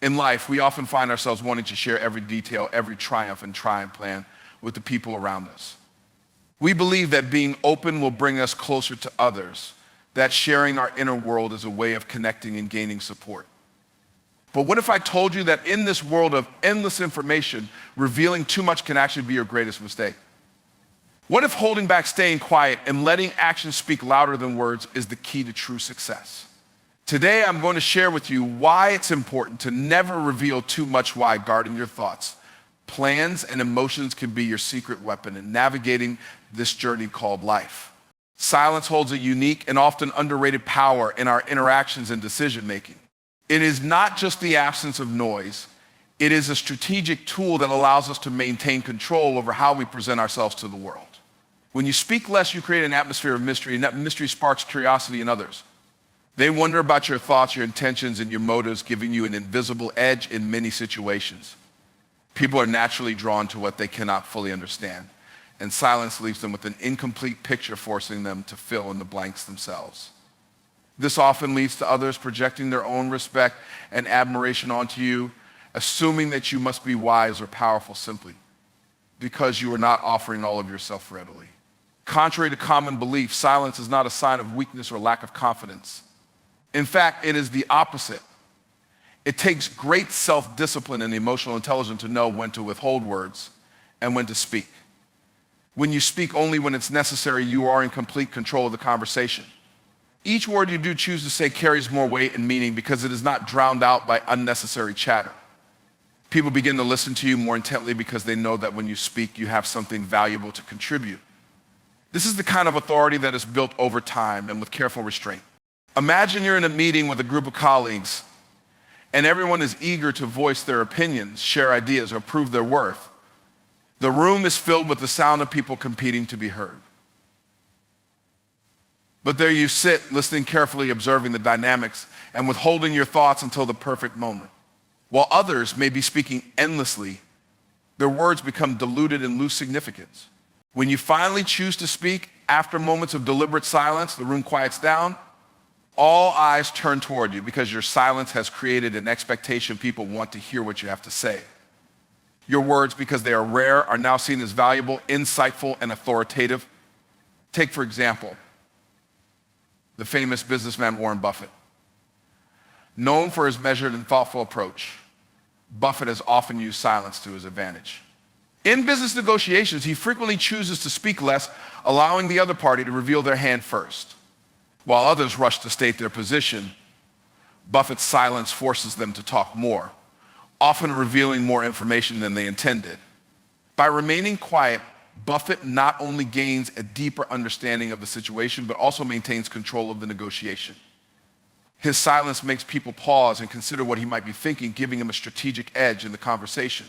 In life, we often find ourselves wanting to share every detail, every triumph and triumph plan with the people around us. We believe that being open will bring us closer to others, that sharing our inner world is a way of connecting and gaining support. But what if I told you that in this world of endless information, revealing too much can actually be your greatest mistake? What if holding back, staying quiet, and letting actions speak louder than words is the key to true success? Today, I'm going to share with you why it's important to never reveal too much while guarding your thoughts. Plans and emotions can be your secret weapon in navigating this journey called life. Silence holds a unique and often underrated power in our interactions and decision-making. It is not just the absence of noise. It is a strategic tool that allows us to maintain control over how we present ourselves to the world. When you speak less, you create an atmosphere of mystery, and that mystery sparks curiosity in others. They wonder about your thoughts, your intentions, and your motives, giving you an invisible edge in many situations. People are naturally drawn to what they cannot fully understand, and silence leaves them with an incomplete picture, forcing them to fill in the blanks themselves. This often leads to others projecting their own respect and admiration onto you, assuming that you must be wise or powerful simply because you are not offering all of yourself readily. Contrary to common belief, silence is not a sign of weakness or lack of confidence. In fact, it is the opposite. It takes great self-discipline and emotional intelligence to know when to withhold words and when to speak. When you speak only when it's necessary, you are in complete control of the conversation. Each word you do choose to say carries more weight and meaning because it is not drowned out by unnecessary chatter. People begin to listen to you more intently because they know that when you speak, you have something valuable to contribute. This is the kind of authority that is built over time and with careful restraint. Imagine you're in a meeting with a group of colleagues and everyone is eager to voice their opinions, share ideas, or prove their worth. The room is filled with the sound of people competing to be heard. But there you sit, listening carefully, observing the dynamics, and withholding your thoughts until the perfect moment. While others may be speaking endlessly, their words become diluted and lose significance. When you finally choose to speak, after moments of deliberate silence, the room quiets down, all eyes turn toward you because your silence has created an expectation people want to hear what you have to say. Your words, because they are rare, are now seen as valuable, insightful, and authoritative. Take, for example, the famous businessman Warren Buffett. Known for his measured and thoughtful approach, Buffett has often used silence to his advantage. In business negotiations, he frequently chooses to speak less, allowing the other party to reveal their hand first. While others rush to state their position, Buffett's silence forces them to talk more, often revealing more information than they intended. By remaining quiet, Buffett not only gains a deeper understanding of the situation, but also maintains control of the negotiation. His silence makes people pause and consider what he might be thinking, giving him a strategic edge in the conversation.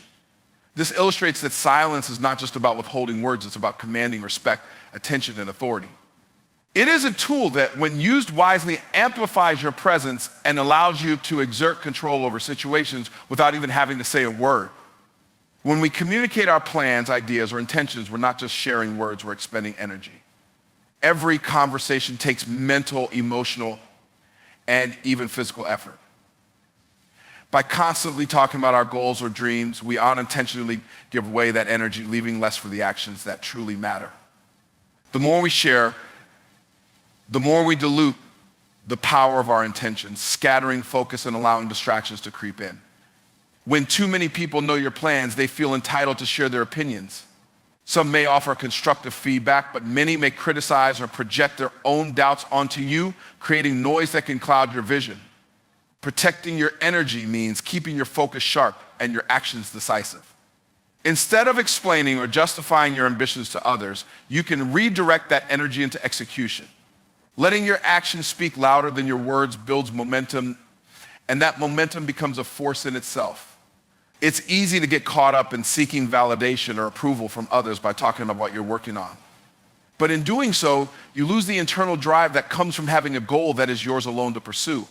This illustrates that silence is not just about withholding words, it's about commanding respect, attention, and authority. It is a tool that, when used wisely, amplifies your presence and allows you to exert control over situations without even having to say a word. When we communicate our plans, ideas, or intentions, we're not just sharing words, we're expending energy. Every conversation takes mental, emotional, and even physical effort. By constantly talking about our goals or dreams, we unintentionally give away that energy, leaving less for the actions that truly matter. The more we share, the more we dilute the power of our intentions, scattering focus and allowing distractions to creep in. When too many people know your plans, they feel entitled to share their opinions. Some may offer constructive feedback, but many may criticize or project their own doubts onto you, creating noise that can cloud your vision. Protecting your energy means keeping your focus sharp and your actions decisive. Instead of explaining or justifying your ambitions to others, you can redirect that energy into execution. Letting your actions speak louder than your words builds momentum, and that momentum becomes a force in itself. It's easy to get caught up in seeking validation or approval from others by talking about what you're working on. But in doing so, you lose the internal drive that comes from having a goal that is yours alone to pursue.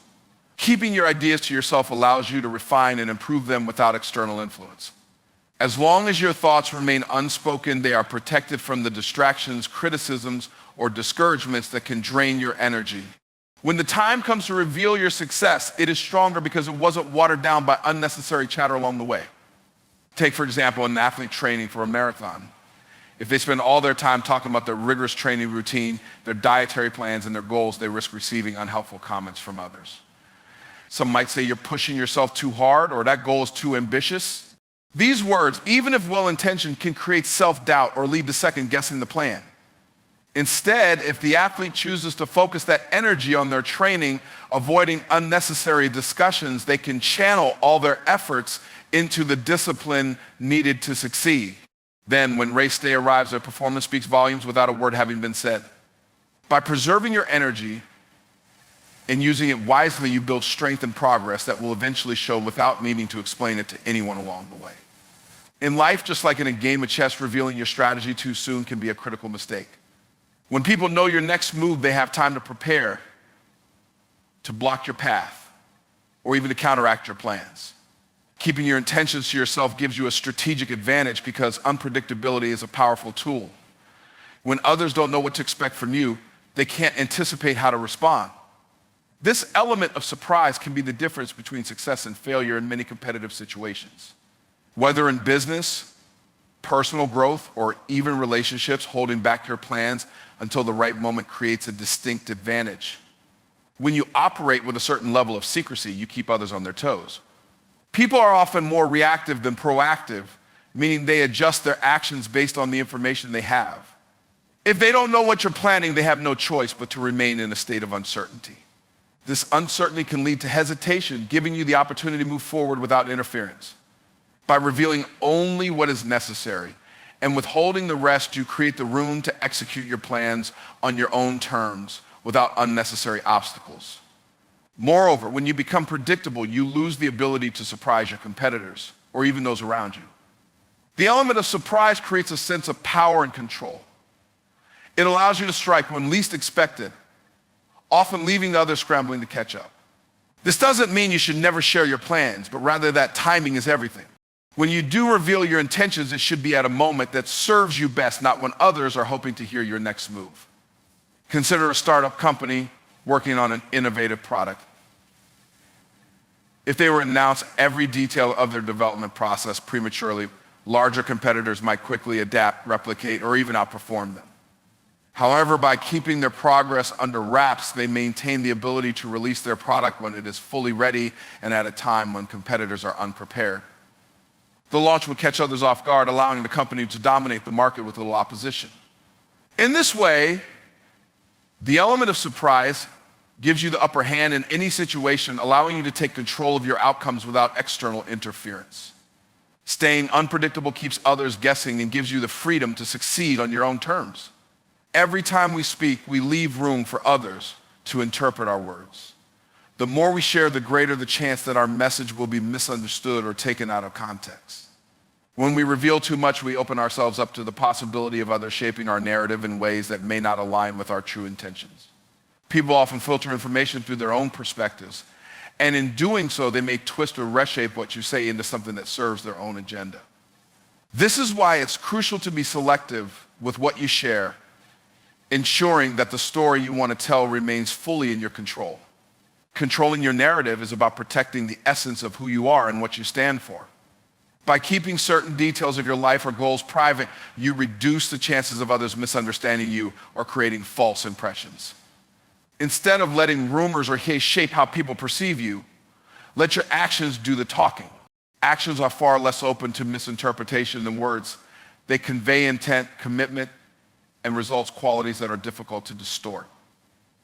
Keeping your ideas to yourself allows you to refine and improve them without external influence. As long as your thoughts remain unspoken, they are protected from the distractions, criticisms, or discouragements that can drain your energy. When the time comes to reveal your success, it is stronger because it wasn't watered down by unnecessary chatter along the way. Take, for example, an athlete training for a marathon. If they spend all their time talking about their rigorous training routine, their dietary plans, and their goals, they risk receiving unhelpful comments from others. Some might say you're pushing yourself too hard, or that goal is too ambitious. These words, even if well-intentioned, can create self-doubt or lead to second-guessing the plan. Instead, if the athlete chooses to focus that energy on their training, avoiding unnecessary discussions, they can channel all their efforts into the discipline needed to succeed. Then, when race day arrives, their performance speaks volumes without a word having been said. By preserving your energy and using it wisely, you build strength and progress that will eventually show without needing to explain it to anyone along the way. In life, just like in a game of chess, revealing your strategy too soon can be a critical mistake. When people know your next move, they have time to prepare, to block your path, or even to counteract your plans. Keeping your intentions to yourself gives you a strategic advantage because unpredictability is a powerful tool. When others don't know what to expect from you, they can't anticipate how to respond. This element of surprise can be the difference between success and failure in many competitive situations. Whether in business, personal growth, or even relationships, holding back your plans until the right moment creates a distinct advantage. When you operate with a certain level of secrecy, you keep others on their toes. People are often more reactive than proactive, meaning they adjust their actions based on the information they have. If they don't know what you're planning, they have no choice but to remain in a state of uncertainty. This uncertainty can lead to hesitation, giving you the opportunity to move forward without interference. By revealing only what is necessary and withholding the rest, you create the room to execute your plans on your own terms without unnecessary obstacles. Moreover, when you become predictable, you lose the ability to surprise your competitors or even those around you. The element of surprise creates a sense of power and control. It allows you to strike when least expected, often leaving the others scrambling to catch up. This doesn't mean you should never share your plans, but rather that timing is everything. When you do reveal your intentions, it should be at a moment that serves you best, not when others are hoping to hear your next move. Consider a startup company working on an innovative product. If they were to announce every detail of their development process prematurely, larger competitors might quickly adapt, replicate, or even outperform them. However, by keeping their progress under wraps, they maintain the ability to release their product when it is fully ready and at a time when competitors are unprepared. The launch would catch others off guard, allowing the company to dominate the market with little opposition. In this way, the element of surprise gives you the upper hand in any situation, allowing you to take control of your outcomes without external interference. Staying unpredictable keeps others guessing and gives you the freedom to succeed on your own terms. Every time we speak, we leave room for others to interpret our words. The more we share, the greater the chance that our message will be misunderstood or taken out of context. When we reveal too much, we open ourselves up to the possibility of others shaping our narrative in ways that may not align with our true intentions. People often filter information through their own perspectives, and in doing so, they may twist or reshape what you say into something that serves their own agenda. This is why it's crucial to be selective with what you share, ensuring that the story you want to tell remains fully in your control. Controlling your narrative is about protecting the essence of who you are and what you stand for. By keeping certain details of your life or goals private, you reduce the chances of others misunderstanding you or creating false impressions. Instead of letting rumors or hate shape how people perceive you, let your actions do the talking. Actions are far less open to misinterpretation than words. They convey intent, commitment, and results qualities that are difficult to distort.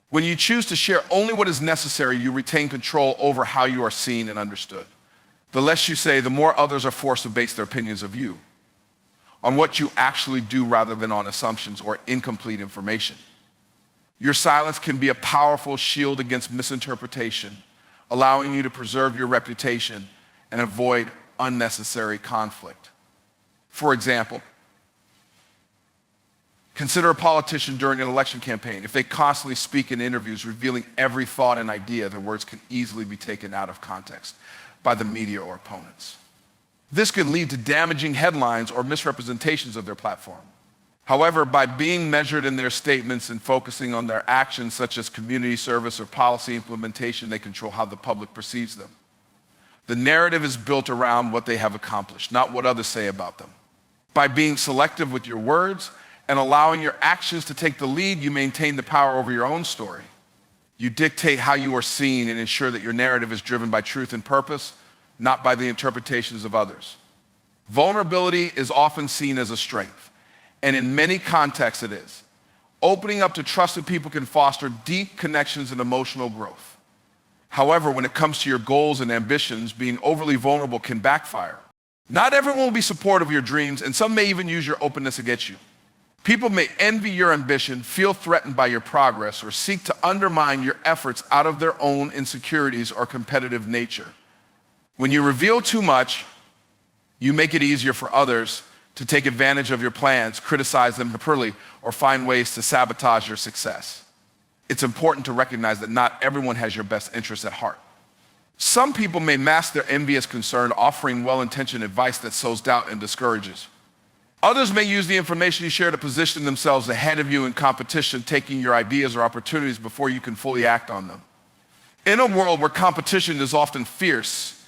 When you choose to share only what is necessary, you retain control over how you are seen and understood. The less you say, the more others are forced to base their opinions of you on what you actually do rather than on assumptions or incomplete information. Your silence can be a powerful shield against misinterpretation, allowing you to preserve your reputation and avoid unnecessary conflict. For example, consider a politician during an election campaign. If they constantly speak in interviews revealing every thought and idea, their words can easily be taken out of context by the media or opponents. This could lead to damaging headlines or misrepresentations of their platform. However, by being measured in their statements and focusing on their actions, such as community service or policy implementation, they control how the public perceives them. The narrative is built around what they have accomplished, not what others say about them. By being selective with your words and allowing your actions to take the lead, you maintain the power over your own story. You dictate how you are seen and ensure that your narrative is driven by truth and purpose, not by the interpretations of others. Vulnerability is often seen as a strength, and in many contexts it is. Opening up to trusted people can foster deep connections and emotional growth. However, when it comes to your goals and ambitions, being overly vulnerable can backfire. Not everyone will be supportive of your dreams, and some may even use your openness against you. People may envy your ambition, feel threatened by your progress, or seek to undermine your efforts out of their own insecurities or competitive nature. When you reveal too much, you make it easier for others to take advantage of your plans, criticize them poorly, or find ways to sabotage your success. It's important to recognize that not everyone has your best interests at heart. Some people may mask their envious concern, offering well-intentioned advice that sows doubt and discourages. Others may use the information you share to position themselves ahead of you in competition, taking your ideas or opportunities before you can fully act on them. In a world where competition is often fierce,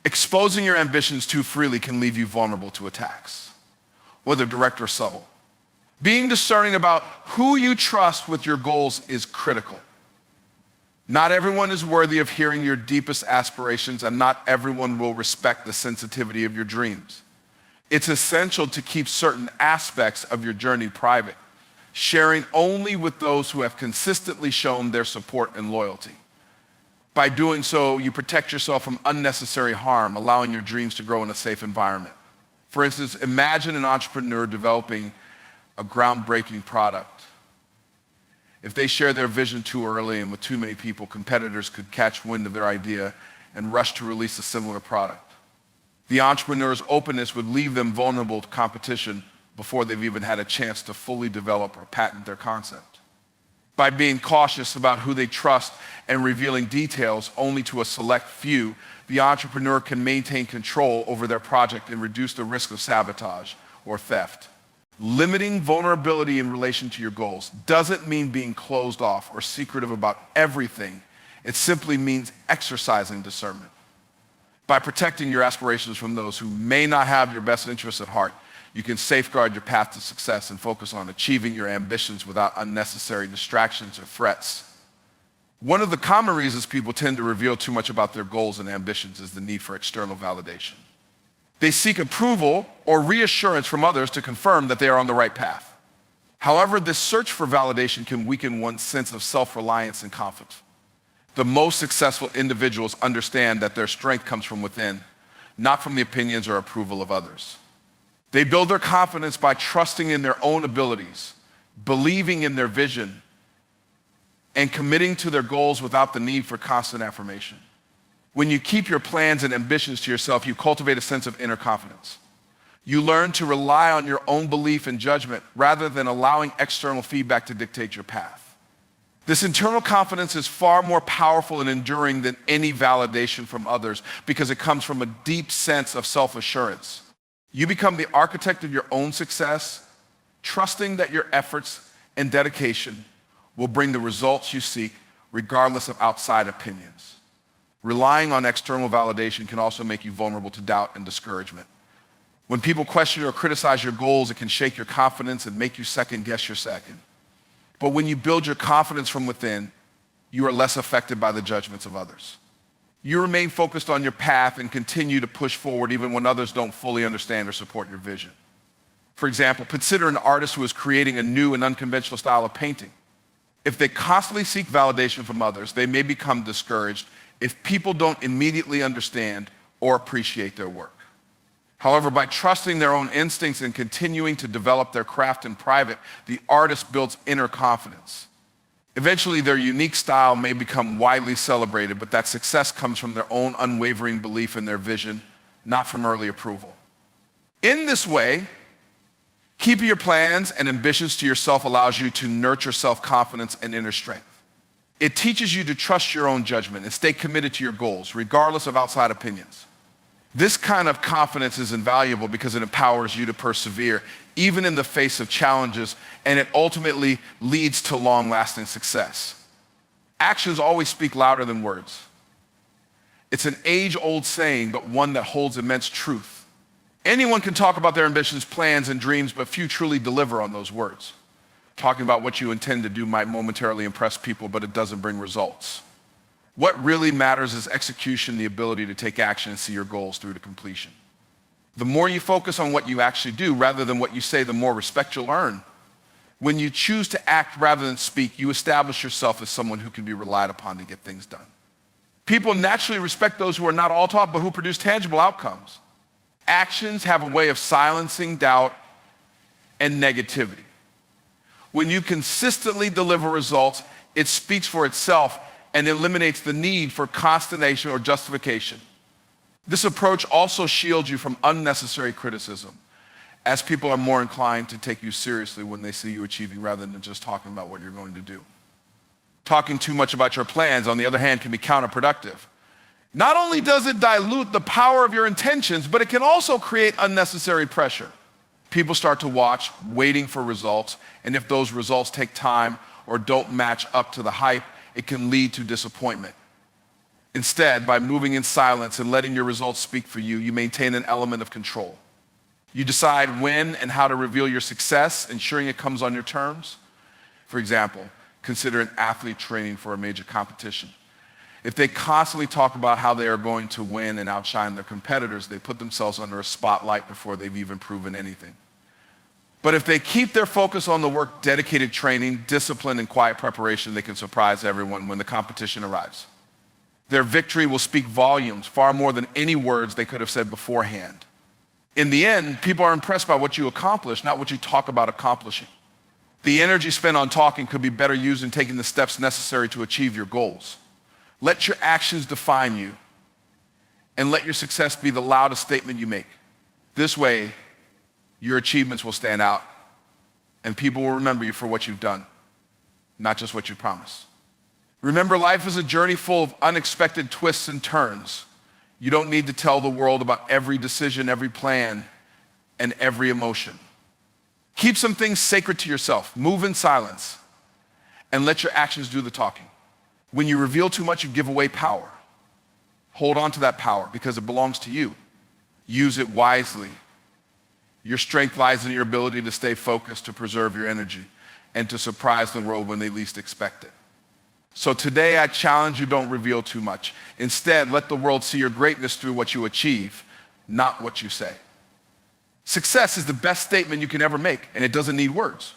exposing your ambitions too freely can leave you vulnerable to attacks, whether direct or subtle. Being discerning about who you trust with your goals is critical. Not everyone is worthy of hearing your deepest aspirations, and not everyone will respect the sensitivity of your dreams. It's essential to keep certain aspects of your journey private, sharing only with those who have consistently shown their support and loyalty. By doing so, you protect yourself from unnecessary harm, allowing your dreams to grow in a safe environment. For instance, imagine an entrepreneur developing a groundbreaking product. If they share their vision too early and with too many people, competitors could catch wind of their idea and rush to release a similar product. The entrepreneur's openness would leave them vulnerable to competition before they've even had a chance to fully develop or patent their concept. By being cautious about who they trust and revealing details only to a select few, the entrepreneur can maintain control over their project and reduce the risk of sabotage or theft. Limiting vulnerability in relation to your goals doesn't mean being closed off or secretive about everything. It simply means exercising discernment. By protecting your aspirations from those who may not have your best interests at heart, you can safeguard your path to success and focus on achieving your ambitions without unnecessary distractions or threats. One of the common reasons people tend to reveal too much about their goals and ambitions is the need for external validation. They seek approval or reassurance from others to confirm that they are on the right path. However, this search for validation can weaken one's sense of self-reliance and confidence. The most successful individuals understand that their strength comes from within, not from the opinions or approval of others. They build their confidence by trusting in their own abilities, believing in their vision, and committing to their goals without the need for constant affirmation. When you keep your plans and ambitions to yourself, you cultivate a sense of inner confidence. You learn to rely on your own belief and judgment rather than allowing external feedback to dictate your path. This internal confidence is far more powerful and enduring than any validation from others because it comes from a deep sense of self-assurance. You become the architect of your own success, trusting that your efforts and dedication will bring the results you seek regardless of outside opinions. Relying on external validation can also make you vulnerable to doubt and discouragement. When people question or criticize your goals, it can shake your confidence and make you second-guess your second. But when you build your confidence from within, you are less affected by the judgments of others. You remain focused on your path and continue to push forward even when others don't fully understand or support your vision. For example, consider an artist who is creating a new and unconventional style of painting. If they constantly seek validation from others, they may become discouraged if people don't immediately understand or appreciate their work. However, by trusting their own instincts and continuing to develop their craft in private, the artist builds inner confidence. Eventually, their unique style may become widely celebrated, but that success comes from their own unwavering belief in their vision, not from early approval. In this way, keeping your plans and ambitions to yourself allows you to nurture self-confidence and inner strength. It teaches you to trust your own judgment and stay committed to your goals, regardless of outside opinions. This kind of confidence is invaluable because it empowers you to persevere, even in the face of challenges, and it ultimately leads to long-lasting success. Actions always speak louder than words. It's an age-old saying, but one that holds immense truth. Anyone can talk about their ambitions, plans, and dreams, but few truly deliver on those words. Talking about what you intend to do might momentarily impress people, but it doesn't bring results. What really matters is execution, the ability to take action and see your goals through to completion. The more you focus on what you actually do rather than what you say, the more respect you'll earn. When you choose to act rather than speak, you establish yourself as someone who can be relied upon to get things done. People naturally respect those who are not all talk, but who produce tangible outcomes. Actions have a way of silencing doubt and negativity. When you consistently deliver results, it speaks for itself and eliminates the need for consternation or justification. This approach also shields you from unnecessary criticism, as people are more inclined to take you seriously when they see you achieving rather than just talking about what you're going to do. Talking too much about your plans, on the other hand, can be counterproductive. Not only does it dilute the power of your intentions, but it can also create unnecessary pressure. People start to watch, waiting for results, and if those results take time or don't match up to the hype, it can lead to disappointment. Instead, by moving in silence and letting your results speak for you, you maintain an element of control. You decide when and how to reveal your success, ensuring it comes on your terms. For example, consider an athlete training for a major competition. If they constantly talk about how they are going to win and outshine their competitors, they put themselves under a spotlight before they've even proven anything. But if they keep their focus on the work, dedicated training, discipline, and quiet preparation, they can surprise everyone when the competition arrives. Their victory will speak volumes, far more than any words they could have said beforehand. In the end, people are impressed by what you accomplish, not what you talk about accomplishing. The energy spent on talking could be better used in taking the steps necessary to achieve your goals. Let your actions define you, and let your success be the loudest statement you make. This way, your achievements will stand out, and people will remember you for what you've done, not just what you promised. Remember, life is a journey full of unexpected twists and turns. You don't need to tell the world about every decision, every plan, and every emotion. Keep some things sacred to yourself. Move in silence, and let your actions do the talking. When you reveal too much, you give away power. Hold on to that power because it belongs to you. Use it wisely. Your strength lies in your ability to stay focused, to preserve your energy, and to surprise the world when they least expect it. So today I challenge you, don't reveal too much. Instead, let the world see your greatness through what you achieve, not what you say. Success is the best statement you can ever make, and it doesn't need words.